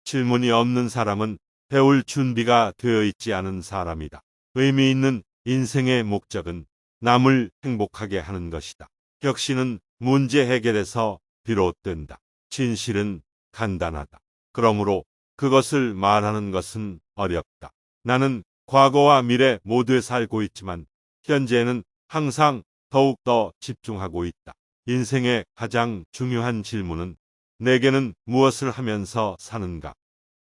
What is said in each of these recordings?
질문이 없는 사람은 배울 준비가 되어 있지 않은 사람이다. 의미 있는 인생의 목적은 남을 행복하게 하는 것이다. 격신은 문제 해결에서 비롯된다. 진실은 간단하다. 그러므로 그것을 말하는 것은 어렵다. 나는 과거와 미래 모두에 살고 있지만 현재에는 항상 더욱 더 집중하고 있다. 인생의 가장 중요한 질문은 내게는 무엇을 하면서 사는가?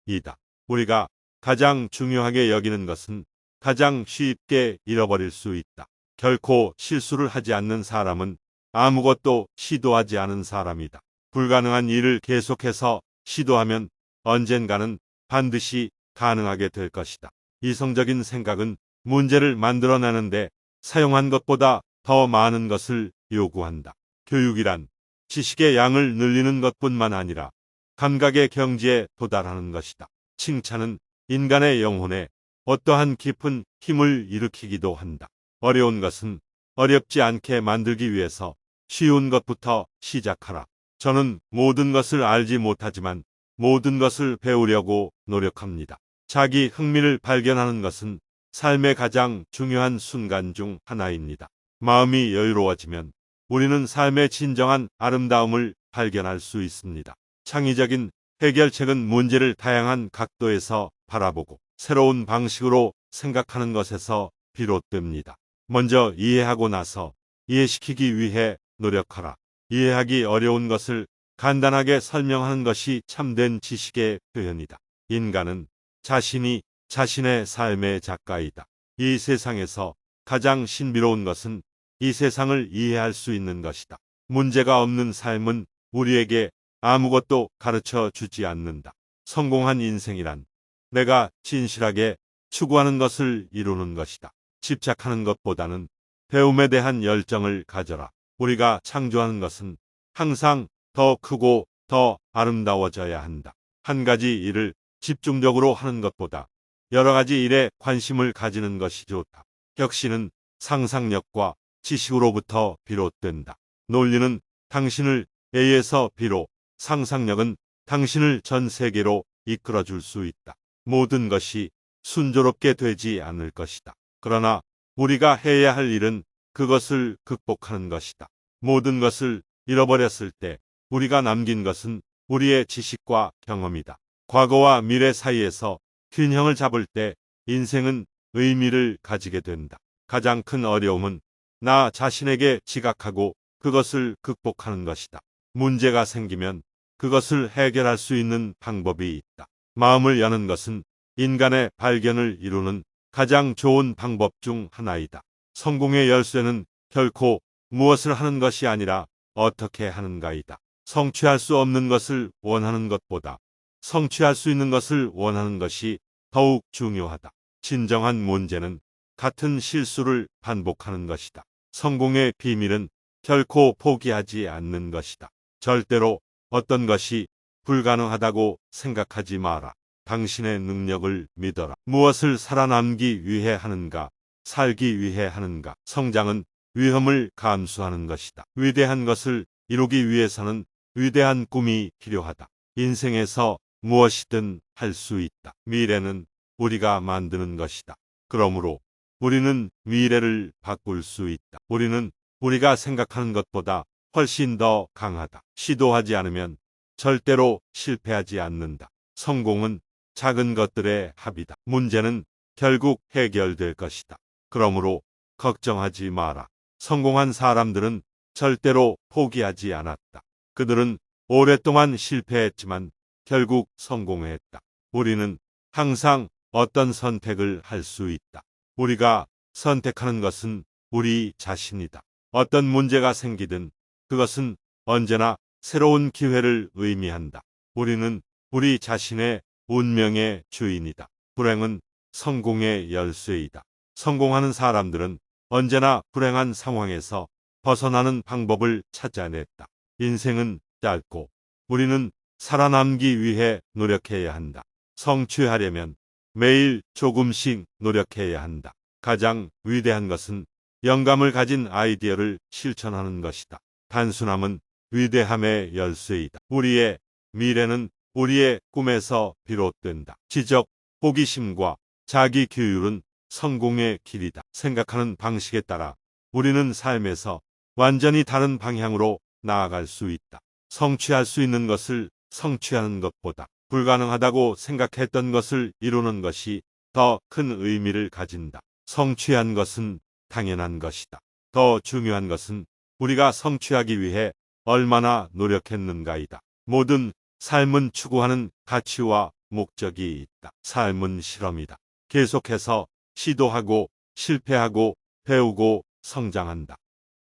이다. 우리가 가장 중요하게 여기는 것은 가장 쉽게 잃어버릴 수 있다. 결코 실수를 하지 않는 사람은 아무것도 시도하지 않은 사람이다. 불가능한 일을 계속해서 시도하면 언젠가는 반드시 가능하게 될 것이다. 이성적인 생각은 문제를 만들어내는데 사용한 것보다 더 많은 것을 요구한다. 교육이란 지식의 양을 늘리는 것뿐만 아니라 감각의 경지에 도달하는 것이다. 칭찬은 인간의 영혼에 어떠한 깊은 힘을 일으키기도 한다. 어려운 것은 어렵지 않게 만들기 위해서 쉬운 것부터 시작하라. 저는 모든 것을 알지 못하지만 모든 것을 배우려고 노력합니다. 자기 흥미를 발견하는 것은 삶의 가장 중요한 순간 중 하나입니다. 마음이 여유로워지면 우리는 삶의 진정한 아름다움을 발견할 수 있습니다. 창의적인 해결책은 문제를 다양한 각도에서 바라보고 새로운 방식으로 생각하는 것에서 비롯됩니다. 먼저 이해하고 나서 이해시키기 위해 노력하라. 이해하기 어려운 것을 간단하게 설명하는 것이 참된 지식의 표현이다. 인간은 자신이 자신의 삶의 작가이다. 이 세상에서 가장 신비로운 것은 이 세상을 이해할 수 있는 것이다. 문제가 없는 삶은 우리에게 아무것도 가르쳐 주지 않는다. 성공한 인생이란 내가 진실하게 추구하는 것을 이루는 것이다. 집착하는 것보다는 배움에 대한 열정을 가져라. 우리가 창조하는 것은 항상 더 크고 더 아름다워져야 한다. 한 가지 일을 집중적으로 하는 것보다 여러 가지 일에 관심을 가지는 것이 좋다. 혁신은 상상력과 지식으로부터 비롯된다. 논리는 당신을 A에서 B로, 상상력은 당신을 전 세계로 이끌어줄 수 있다. 모든 것이 순조롭게 되지 않을 것이다. 그러나 우리가 해야 할 일은 그것을 극복하는 것이다. 모든 것을 잃어버렸을 때 우리가 남긴 것은 우리의 지식과 경험이다. 과거와 미래 사이에서 균형을 잡을 때 인생은 의미를 가지게 된다. 가장 큰 어려움은 나 자신에게 지각하고 그것을 극복하는 것이다. 문제가 생기면 그것을 해결할 수 있는 방법이 있다. 마음을 여는 것은 인간의 발견을 이루는 가장 좋은 방법 중 하나이다. 성공의 열쇠는 결코 무엇을 하는 것이 아니라 어떻게 하는가이다. 성취할 수 없는 것을 원하는 것보다 성취할 수 있는 것을 원하는 것이 더욱 중요하다. 진정한 문제는 같은 실수를 반복하는 것이다. 성공의 비밀은 결코 포기하지 않는 것이다. 절대로 어떤 것이 불가능하다고 생각하지 마라. 당신의 능력을 믿어라. 무엇을 살아남기 위해 하는가? 살기 위해 하는가? 성장은 위험을 감수하는 것이다. 위대한 것을 이루기 위해서는 위대한 꿈이 필요하다. 인생에서 무엇이든 할 수 있다. 미래는 우리가 만드는 것이다. 그러므로 우리는 미래를 바꿀 수 있다. 우리는 우리가 생각하는 것보다 훨씬 더 강하다. 시도하지 않으면 절대로 실패하지 않는다. 성공은 작은 것들의 합이다. 문제는 결국 해결될 것이다. 그러므로 걱정하지 마라. 성공한 사람들은 절대로 포기하지 않았다. 그들은 오랫동안 실패했지만 결국 성공했다. 우리는 항상 어떤 선택을 할 수 있다. 우리가 선택하는 것은 우리 자신이다. 어떤 문제가 생기든 그것은 언제나 새로운 기회를 의미한다. 우리는 우리 자신의 운명의 주인이다. 불행은 성공의 열쇠이다. 성공하는 사람들은 언제나 불행한 상황에서 벗어나는 방법을 찾아냈다. 인생은 짧고 우리는 살아남기 위해 노력해야 한다. 성취하려면 매일 조금씩 노력해야 한다. 가장 위대한 것은 영감을 가진 아이디어를 실천하는 것이다. 단순함은 위대함의 열쇠이다. 우리의 미래는 우리의 꿈에서 비롯된다. 지적, 호기심과 자기 규율은 성공의 길이다. 생각하는 방식에 따라 우리는 삶에서 완전히 다른 방향으로 나아갈 수 있다. 성취할 수 있는 것을 성취하는 것보다 불가능하다고 생각했던 것을 이루는 것이 더 큰 의미를 가진다. 성취한 것은 당연한 것이다. 더 중요한 것은 우리가 성취하기 위해 얼마나 노력했는가이다. 모든 삶은 추구하는 가치와 목적이 있다. 삶은 실험이다. 계속해서 시도하고 실패하고 배우고 성장한다.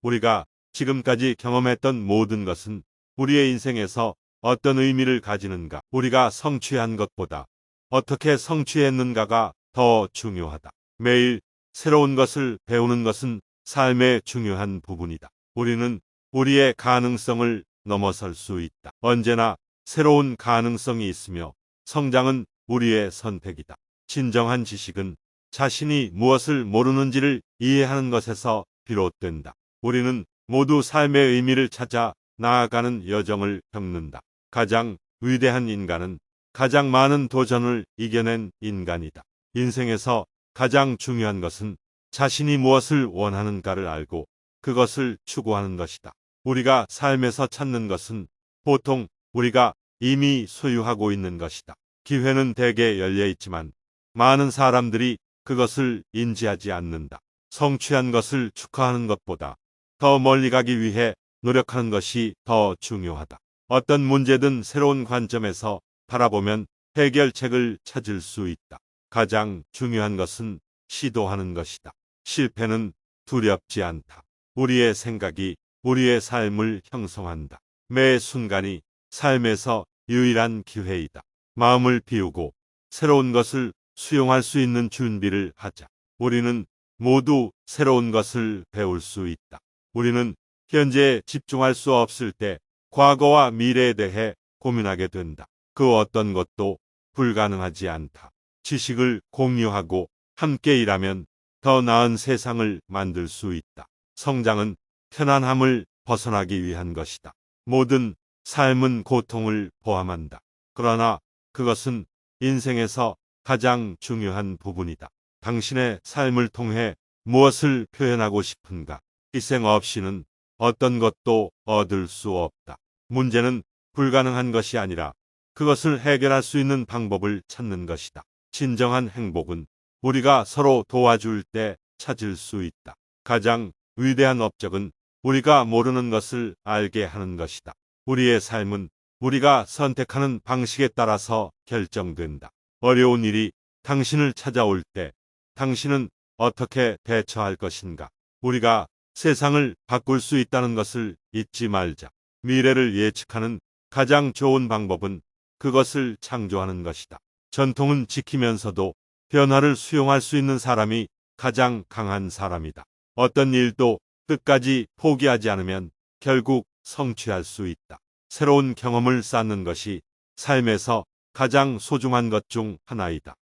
우리가 지금까지 경험했던 모든 것은 우리의 인생에서 어떤 의미를 가지는가, 우리가 성취한 것보다 어떻게 성취했는가가 더 중요하다. 매일 새로운 것을 배우는 것은 삶의 중요한 부분이다. 우리는 우리의 가능성을 넘어설 수 있다. 언제나 새로운 가능성이 있으며 성장은 우리의 선택이다. 진정한 지식은 자신이 무엇을 모르는지를 이해하는 것에서 비롯된다. 우리는 모두 삶의 의미를 찾아 나아가는 여정을 겪는다. 가장 위대한 인간은 가장 많은 도전을 이겨낸 인간이다. 인생에서 가장 중요한 것은 자신이 무엇을 원하는가를 알고 그것을 추구하는 것이다. 우리가 삶에서 찾는 것은 보통 우리가 이미 소유하고 있는 것이다. 기회는 대개 열려 있지만 많은 사람들이 그것을 인지하지 않는다. 성취한 것을 축하하는 것보다 더 멀리 가기 위해 노력하는 것이 더 중요하다. 어떤 문제든 새로운 관점에서 바라보면 해결책을 찾을 수 있다. 가장 중요한 것은 시도하는 것이다. 실패는 두렵지 않다. 우리의 생각이 우리의 삶을 형성한다. 매 순간이 삶에서 유일한 기회이다. 마음을 비우고 새로운 것을 수용할 수 있는 준비를 하자. 우리는 모두 새로운 것을 배울 수 있다. 우리는 현재에 집중할 수 없을 때 과거와 미래에 대해 고민하게 된다. 그 어떤 것도 불가능하지 않다. 지식을 공유하고 함께 일하면 더 나은 세상을 만들 수 있다. 성장은 편안함을 벗어나기 위한 것이다. 모든 삶은 고통을 포함한다. 그러나 그것은 인생에서 가장 중요한 부분이다. 당신의 삶을 통해 무엇을 표현하고 싶은가? 희생 없이는 어떤 것도 얻을 수 없다. 문제는 불가능한 것이 아니라 그것을 해결할 수 있는 방법을 찾는 것이다. 진정한 행복은 우리가 서로 도와줄 때 찾을 수 있다. 가장 위대한 업적은 우리가 모르는 것을 알게 하는 것이다. 우리의 삶은 우리가 선택하는 방식에 따라서 결정된다. 어려운 일이 당신을 찾아올 때 당신은 어떻게 대처할 것인가? 우리가 세상을 바꿀 수 있다는 것을 잊지 말자. 미래를 예측하는 가장 좋은 방법은 그것을 창조하는 것이다. 전통은 지키면서도 변화를 수용할 수 있는 사람이 가장 강한 사람이다. 어떤 일도 끝까지 포기하지 않으면 결국 성취할 수 있다. 새로운 경험을 쌓는 것이 삶에서 가장 소중한 것 중 하나이다.